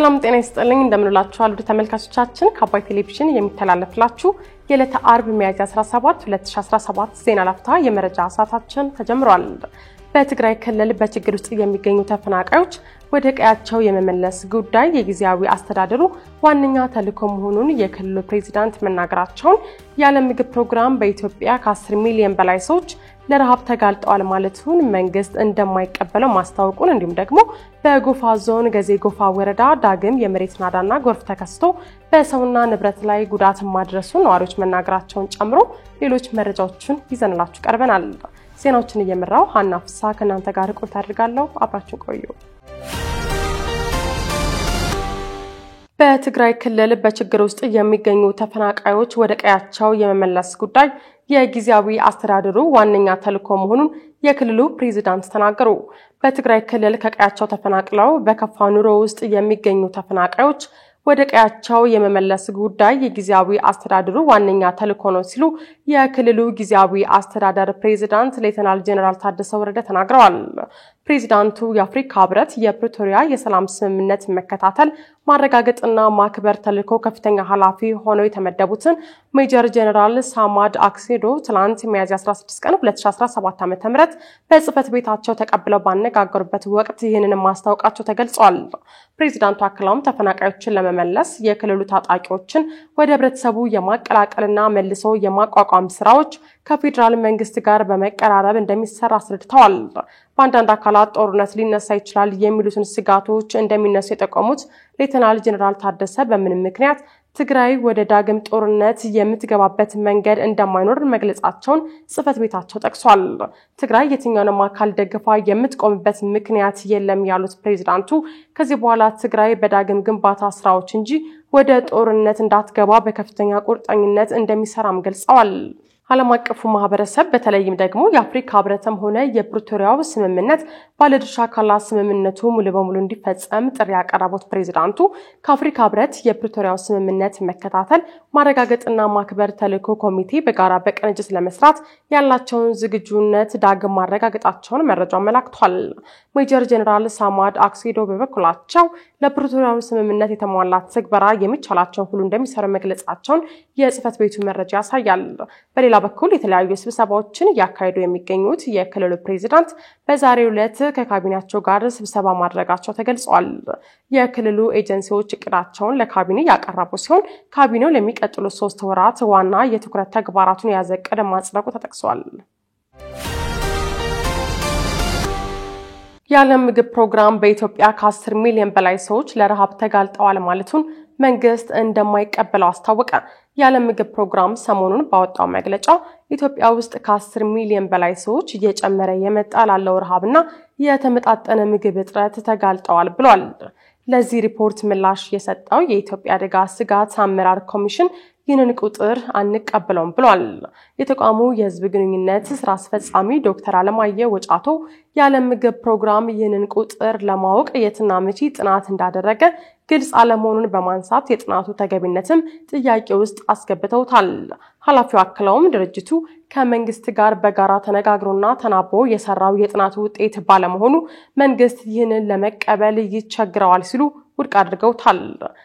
ሰላም ጤና ይስጥልኝ እንደምንላችኋል ወደ ተመልካቾቻችን ከአባይ ቴሌቪዥን የሚተላለፍላችሁ የዕለተ አርብ ሚያዝያ 17 2017 ዜና ላፍታ የመረጃ ሰዓታችን ተጀምሯል። በትግራይ ክልል በችግር ውስጥ የሚገኙ ተፈናቃዮች ወደ ቀያቸው የመመለስ ጉዳይ የጊዜያዊ አስተዳደሩ ዋነኛ ተልዕኮ መሆኑን የክልሉ ፕሬዝዳንት መናገራቸውን የዓለም ምግብ ፕሮግራም በኢትዮጵያ ከ10 ሚሊዮን በላይ ሰዎች ለረሃብ ተጋልጠዋል ማለቱን መንግስት እንደማይቀበለው ማስታወቁን እንዲሁም ደግሞ በጎፋ ዞን ገዜ ጎፋ ወረዳ ዳግም የመሬት ናዳና ጎርፍ ተከስቶ በሰውና ንብረት ላይ ጉዳት ማድረሱን ነዋሪዎች መናገራቸውን ጨምሮ ሌሎች መረጃዎችን ይዘንላችሁ ቀርበናል። ዜናዎችን እየመራው ሀና ፍሳ ከናንተ ጋር ቆይታ አድርጋለሁ። አብራችሁ ቆዩ። በትግራይ ክልል በችግር ውስጥ የሚገኙ ተፈናቃዮች ወደ ቀያቸው የመመለስ ጉዳይ የጊዜያዊ አስተዳደሩ ዋነኛ ተልዕኮ መሆኑን የክልሉ ፕሬዝዳንት ተናገሩ። በትግራይ ክልል ከቀያቸው ተፈናቅለው በከፋ ኑሮ ውስጥ የሚገኙ ተፈናቃዮች ወደ ቀያቸው የመመለስ ጉዳይ የጊዜያዊ አስተዳደሩ ዋነኛ ተልዕኮ ነው ሲሉ የክልሉ ጊዜያዊ አስተዳደር ፕሬዝዳንት ሌተናል ጄኔራል ታደሰ ወረደ ተናግረዋል። ፕሬዝዳንቱ የአፍሪካ ህብረት የፕሪቶሪያ የሰላም ስምምነት መከታተል ማረጋገጥና ማክበር ተልዕኮ ከፍተኛ ኃላፊ ሆነው የተመደቡትን ሜጀር ጄኔራል ሳማድ አክሴዶ ትላንት ሚያዝያ 16 ቀን 2017 ዓ.ም በጽህፈት ቤታቸው ተቀብለው ባነጋገሩበት ወቅት ይህንን ማስታወቃቸው ተገልጿል። ፕሬዝዳንቱ አክለውም ተፈናቃዮችን ለመመለስ የክልሉ ታጣቂዎችን ወደ ህብረተሰቡ የማቀላቀልና መልሶ የማቋቋም ስራዎች ከፌደራል መንግስት ጋር በመቀራረብ እንደሚሰራ አስረድተዋል። በአንዳንድ አካላት ጦርነት ሊነሳ ይችላል የሚሉትን ስጋቶች እንደሚነሱ የጠቆሙት ሌተናል ጄኔራል ታደሰ በምንም ምክንያት ትግራይ ወደ ዳግም ጦርነት የምትገባበት መንገድ እንደማይኖር መግለጻቸውን ጽህፈት ቤታቸው ጠቅሷል። ትግራይ የትኛውንም አካል ደግፋ የምትቆምበት ምክንያት የለም ያሉት ፕሬዝዳንቱ ከዚህ በኋላ ትግራይ በዳግም ግንባታ ስራዎች እንጂ ወደ ጦርነት እንዳትገባ በከፍተኛ ቁርጠኝነት እንደሚሰራም ገልጸዋል። ዓለም አቀፉ ማህበረሰብ በተለይም ደግሞ የአፍሪካ ህብረትም ሆነ የፕሪቶሪያው ስምምነት ባለድርሻ አካላት ስምምነቱ ሙሉ በሙሉ እንዲፈጸም ጥሪ ያቀረቡት ፕሬዝዳንቱ ከአፍሪካ ህብረት የፕሪቶሪያው ስምምነት መከታተል ማረጋገጥና ማክበር ተልዕኮ ኮሚቴ በጋራ በቅንጅት ለመስራት ያላቸውን ዝግጁነት ዳግም ማረጋገጣቸውን መረጃው አመላክቷል። ሜጀር ጄኔራል ሳማድ አክሴዶ በበኩላቸው ለፕሪቶሪያው ስምምነት የተሟላ ትግበራ የሚቻላቸውን ሁሉ እንደሚሰሩ መግለጻቸውን የጽህፈት ቤቱ መረጃ ያሳያል። በሌላ በኩል የተለያዩ ስብሰባዎችን ያካሄዱ የሚገኙት የክልሉ ፕሬዝዳንት በዛሬው ዕለት ከካቢኔያቸው ጋር ስብሰባ ማድረጋቸው ተገልጿል። የክልሉ ኤጀንሲዎች እቅዳቸውን ለካቢኔ ያቀረቡ ሲሆን ካቢኔው ለሚቀጥሉ 3 ወራት ዋና የትኩረት ተግባራቱን የያዘ ዕቅድ ማጽደቁ ተጠቅሷል። የዓለም ምግብ ፕሮግራም በኢትዮጵያ ከ10 ሚሊዮን በላይ ሰዎች ለረሃብ ተጋልጠዋል ማለቱን መንግስት እንደማይቀበለው አስታወቀ። የዓለም ምግብ ፕሮግራም ሰሞኑን ባወጣው መግለጫ ኢትዮጵያ ውስጥ ከ10 ሚሊዮን በላይ ሰዎች እየጨመረ የመጣ ላለው ረሃብና የተመጣጠነ ምግብ እጥረት ተጋልጠዋል ብሏል። ለዚህ ሪፖርት ምላሽ የሰጠው የኢትዮጵያ አደጋ ስጋት አመራር ኮሚሽን ይህንን ቁጥር አንቀበለውም ብሏል። የተቋሙ የህዝብ ግንኙነት ስራ አስፈጻሚ ዶክተር አለማየሁ ወጫቶ የዓለም ምግብ ፕሮግራም ይህንን ቁጥር ለማወቅ የትና መቼ ጥናት እንዳደረገ ግልጽ አለመሆኑን በማንሳት የጥናቱ ተገቢነትም ጥያቄ ውስጥ አስገብተውታል። ኃላፊው አክለውም ድርጅቱ ከመንግስት ጋር በጋራ ተነጋግሮና ተናቦ የሰራው የጥናቱ ውጤት ባለመሆኑ መንግስት ይህንን ለመቀበል ይቸግራል ሲሉ ውድቅ አድርገውታል።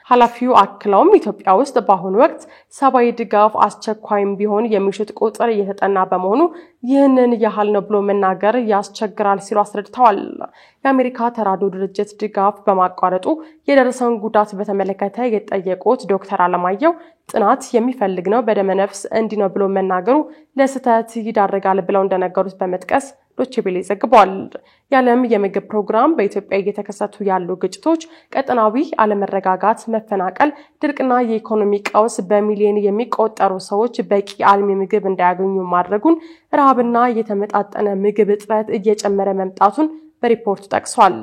ኃላፊው አክለውም ኢትዮጵያ ውስጥ በአሁኑ ወቅት ሰብአዊ ድጋፍ አስቸኳይም ቢሆን የሚሹት ቁጥር እየተጠና በመሆኑ ይህንን ያህል ነው ብሎ መናገር ያስቸግራል ሲሉ አስረድተዋል። የአሜሪካ ተራድኦ ድርጅት ድጋፍ በማቋረጡ የደረሰውን ጉዳት በተመለከተ የጠየቁት ዶክተር አለማየሁ ጥናት የሚፈልግ ነው በደመነፍስ እንዲህ ነው ብሎ መናገሩ ለስህተት ይዳረጋል ብለው እንደነገሩት በመጥቀስ ዶቼቤሌ ዘግቧል። የዓለም የምግብ ፕሮግራም በኢትዮጵያ እየተከሰቱ ያሉ ግጭቶች፣ ቀጠናዊ አለመረጋጋት፣ መፈናቀል፣ ድርቅና የኢኮኖሚ ቀውስ በሚሊዮን የሚቆጠሩ ሰዎች በቂ አልሚ ምግብ እንዳያገኙ ማድረጉን፣ ረሃብና የተመጣጠነ ምግብ እጥረት እየጨመረ መምጣቱን በሪፖርቱ ጠቅሷል።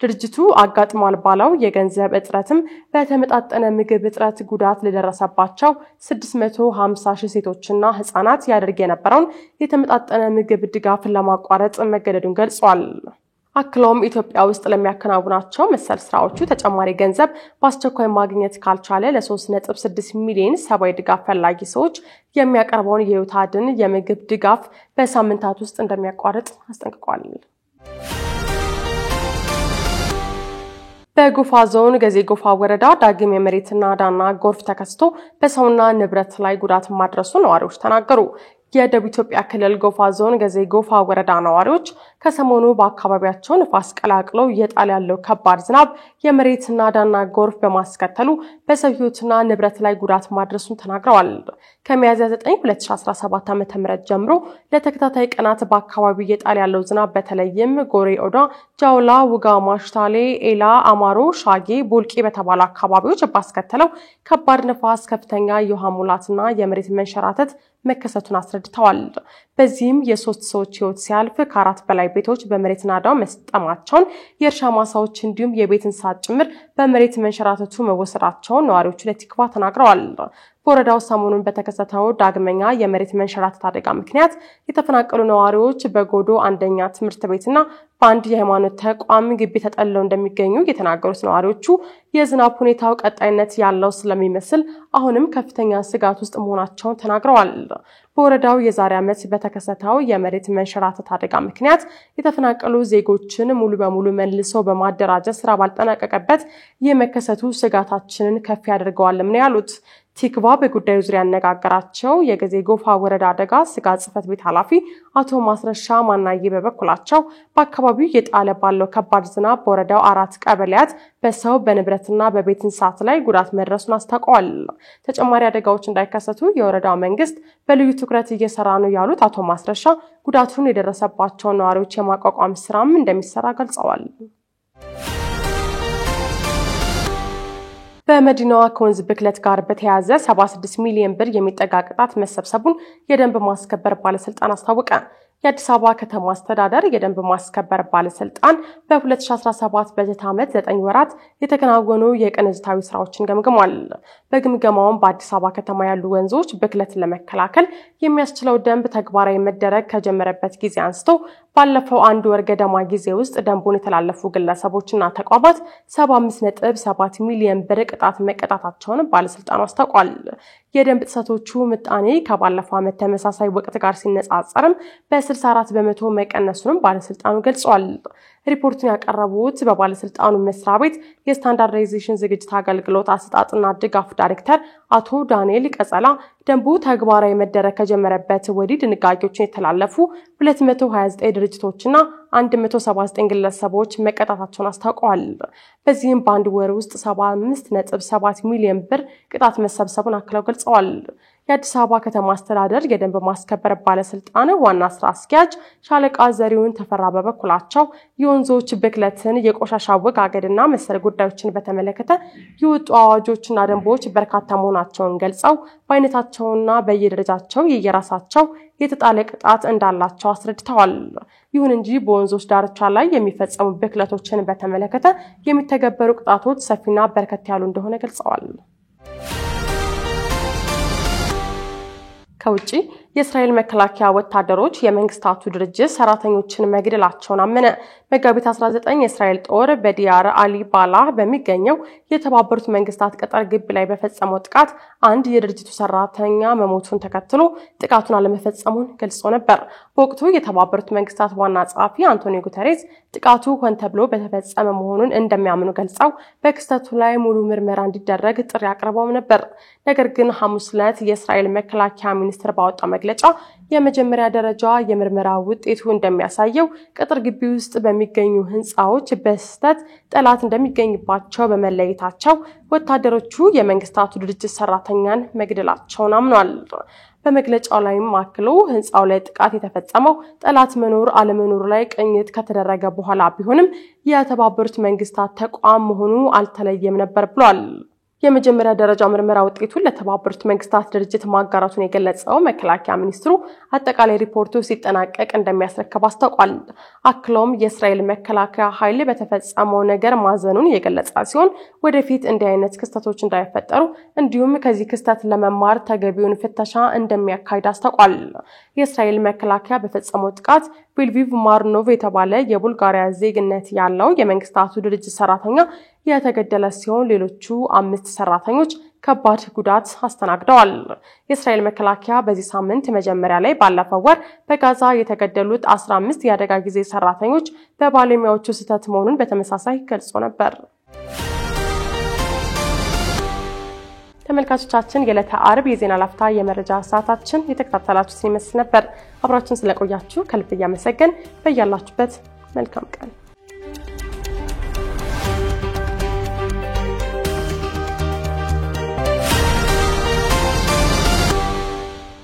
ድርጅቱ አጋጥሟል ባለው የገንዘብ እጥረትም በተመጣጠነ ምግብ እጥረት ጉዳት ለደረሰባቸው 650,000 ሴቶችና ህፃናት ያደርግ የነበረውን የተመጣጠነ ምግብ ድጋፍ ለማቋረጥ መገደዱን ገልጿል። አክሎም ኢትዮጵያ ውስጥ ለሚያከናውናቸው መሰል ስራዎቹ ተጨማሪ ገንዘብ በአስቸኳይ ማግኘት ካልቻለ ለ3.6 ሚሊዮን ሰብአዊ ድጋፍ ፈላጊ ሰዎች የሚያቀርበውን የህይወት አድን የምግብ ድጋፍ በሳምንታት ውስጥ እንደሚያቋርጥ አስጠንቅቋል። በጎፋ ዞን ገዜ ጎፋ ወረዳ ዳግም የመሬትና ዳና ጎርፍ ተከስቶ በሰውና ንብረት ላይ ጉዳት ማድረሱ ነዋሪዎች ተናገሩ። የደቡብ ኢትዮጵያ ክልል ጎፋ ዞን ገዜ ጎፋ ወረዳ ነዋሪዎች ከሰሞኑ በአካባቢያቸው ንፋስ ቀላቅሎ እየጣለ ያለው ከባድ ዝናብ የመሬትና ዳና ጎርፍ በማስከተሉ በሰው ሕይወትና ንብረት ላይ ጉዳት ማድረሱን ተናግረዋል። ከሚያዝያ 9 2017 ዓ.ም ጀምሮ ለተከታታይ ቀናት በአካባቢው እየጣለ ያለው ዝናብ በተለይም ጎሬ ኦዳ፣ ጃውላ፣ ውጋ፣ ማሽታሌ፣ ኤላ፣ አማሮ፣ ሻጌ፣ ቡልቂ በተባሉ አካባቢዎች ባስከተለው ከባድ ንፋስ ከፍተኛ የውሃ ሙላትና የመሬት መንሸራተት መከሰቱን አስረድተዋል። በዚህም የሶስት ሰዎች ሕይወት ሲያልፍ ከ4 በላይ ቤቶች በመሬት ናዳው መስጠማቸውን፣ የእርሻ ማሳዎች እንዲሁም የቤት እንስሳት ጭምር በመሬት መንሸራተቱ መወሰዳቸውን ነዋሪዎቹ ለቲክቫ ተናግረዋል። በወረዳው ሰሞኑን በተከሰተው ዳግመኛ የመሬት መንሸራተት አደጋ ምክንያት የተፈናቀሉ ነዋሪዎች በጎዶ አንደኛ ትምህርት ቤትና በአንድ የሃይማኖት ተቋም ግቢ ተጠልለው እንደሚገኙ የተናገሩት ነዋሪዎቹ የዝናብ ሁኔታው ቀጣይነት ያለው ስለሚመስል አሁንም ከፍተኛ ስጋት ውስጥ መሆናቸውን ተናግረዋል። በወረዳው የዛሬ ዓመት በተከሰተው የመሬት መንሸራተት አደጋ ምክንያት የተፈናቀሉ ዜጎችን ሙሉ በሙሉ መልሶ በማደራጀት ስራ ባልጠናቀቀበት የመከሰቱ ስጋታችንን ከፍ ያደርገዋልም ነው ያሉት። ቲክቫ በጉዳዩ ዙሪያ ያነጋገራቸው የገዜ ጎፋ ወረዳ አደጋ ስጋት ጽሕፈት ቤት ኃላፊ አቶ ማስረሻ ማናዬ በበኩላቸው በአካባቢው እየጣለ ባለው ከባድ ዝናብ በወረዳው 4 ቀበሌያት በሰው በንብረትና በቤት እንስሳት ላይ ጉዳት መድረሱን አስታውቀዋል። ተጨማሪ አደጋዎች እንዳይከሰቱ የወረዳው መንግስት በልዩ ትኩረት እየሰራ ነው ያሉት አቶ ማስረሻ ጉዳቱን የደረሰባቸውን ነዋሪዎች የማቋቋም ስራም እንደሚሰራ ገልጸዋል። በመዲናዋ ከወንዝ ብክለት ጋር በተያያዘ 76 ሚሊዮን ብር የሚጠጋ ቅጣት መሰብሰቡን የደንብ ማስከበር ባለስልጣን አስታወቀ። የአዲስ አበባ ከተማ አስተዳደር የደንብ ማስከበር ባለስልጣን በ2017 በጀት ዓመት 9 ወራት የተከናወኑ የቅንጅታዊ ስራዎችን ገምግሟል። በግምገማውም በአዲስ አበባ ከተማ ያሉ ወንዞች ብክለትን ለመከላከል የሚያስችለው ደንብ ተግባራዊ መደረግ ከጀመረበት ጊዜ አንስቶ ባለፈው 1 ወር ገደማ ጊዜ ውስጥ ደንቡን የተላለፉ ግለሰቦችና ተቋማት 75.7 ሚሊዮን ብር ቅጣት መቀጣታቸውን ባለስልጣኑ አስታውቋል። የደንብ ጥሰቶቹ ምጣኔ ከባለፈው ዓመት ተመሳሳይ ወቅት ጋር ሲነጻጸርም በ64 በመቶ መቀነሱንም ባለስልጣኑ ገልጿል። ሪፖርቱን ያቀረቡት በባለስልጣኑ መስሪያ ቤት የስታንዳርዳይዜሽን ዝግጅት አገልግሎት አሰጣጥና ድጋፍ ዳይሬክተር አቶ ዳንኤል ቀጸላ ደንቡ ተግባራዊ መደረግ ከጀመረበት ወዲህ ድንጋጌዎችን የተላለፉ 229 ድርጅቶችና 179 ግለሰቦች መቀጣታቸውን አስታውቀዋል። በዚህም በአንድ ወር ውስጥ 75.7 ሚሊዮን ብር ቅጣት መሰብሰቡን አክለው ገልጸዋል። የአዲስ አበባ ከተማ አስተዳደር የደንብ ማስከበር ባለስልጣን ዋና ስራ አስኪያጅ ሻለቃ ዘሪሁን ተፈራ በበኩላቸው የወንዞች ብክለትን፣ የቆሻሻ አወጋገድና መሰል ጉዳዮችን በተመለከተ የወጡ አዋጆችና ደንቦች በርካታ መሆናቸውን ገልጸው በአይነታቸውና በየደረጃቸው የየራሳቸው የተጣለ ቅጣት እንዳላቸው አስረድተዋል። ይሁን እንጂ በወንዞች ዳርቻ ላይ የሚፈጸሙ ብክለቶችን በተመለከተ የሚተገበሩ ቅጣቶች ሰፊና በርከት ያሉ እንደሆነ ገልጸዋል። ከውጪ የእስራኤል መከላከያ ወታደሮች የመንግስታቱ ድርጅት ሰራተኞችን መግደላቸውን አመነ። መጋቢት 19 የእስራኤል ጦር በዲያር አሊ ባላህ በሚገኘው የተባበሩት መንግስታት ቅጥር ግቢ ላይ በፈጸመው ጥቃት አንድ የድርጅቱ ሰራተኛ መሞቱን ተከትሎ ጥቃቱን አለመፈጸሙን ገልጾ ነበር። በወቅቱ የተባበሩት መንግስታት ዋና ጸሐፊ አንቶኒዮ ጉተሬስ ጥቃቱ ሆን ተብሎ በተፈጸመ መሆኑን እንደሚያምኑ ገልጸው በክስተቱ ላይ ሙሉ ምርመራ እንዲደረግ ጥሪ አቅርበው ነበር። ነገር ግን ሐሙስ ዕለት የእስራኤል መከላከያ ሚኒስትር ባወጣው መግለጫ የመጀመሪያ ደረጃ የምርመራ ውጤቱ እንደሚያሳየው ቅጥር ግቢ ውስጥ በሚገኙ ህንጻዎች በስህተት ጠላት እንደሚገኝባቸው በመለየታቸው ወታደሮቹ የመንግስታቱ ድርጅት ሰራተኛን መግደላቸውን አምኗል። በመግለጫው ላይም አክሎ ህንጻው ላይ ጥቃት የተፈጸመው ጠላት መኖር አለመኖር ላይ ቅኝት ከተደረገ በኋላ ቢሆንም የተባበሩት መንግስታት ተቋም መሆኑ አልተለየም ነበር ብሏል። የመጀመሪያ ደረጃ ምርመራ ውጤቱን ለተባበሩት መንግስታት ድርጅት ማጋራቱን የገለጸው መከላከያ ሚኒስትሩ አጠቃላይ ሪፖርቱ ሲጠናቀቅ እንደሚያስረክብ አስታውቋል። አክሎም የእስራኤል መከላከያ ኃይል በተፈጸመው ነገር ማዘኑን የገለጸ ሲሆን ወደፊት እንዲህ አይነት ክስተቶች እንዳይፈጠሩ እንዲሁም ከዚህ ክስተት ለመማር ተገቢውን ፍተሻ እንደሚያካሂድ አስታውቋል። የእስራኤል መከላከያ በፈጸመው ጥቃት ቢልቪቭ ማርኖቭ የተባለ የቡልጋሪያ ዜግነት ያለው የመንግስታቱ ድርጅት ሰራተኛ የተገደለ ሲሆን ሌሎቹ 5 ሰራተኞች ከባድ ጉዳት አስተናግደዋል። የእስራኤል መከላከያ በዚህ ሳምንት መጀመሪያ ላይ ባለፈው ወር በጋዛ የተገደሉት 15 የአደጋ ጊዜ ሰራተኞች በባለሙያዎቹ ስህተት መሆኑን በተመሳሳይ ገልጾ ነበር። ተመልካቾቻችን የዕለተ አርብ የዜና ላፍታ የመረጃ ሰዓታችን የተከታተላችሁት ይመስል ነበር። አብራችሁን ስለቆያችሁ ከልብ እያመሰገን በያላችሁበት መልካም ቀን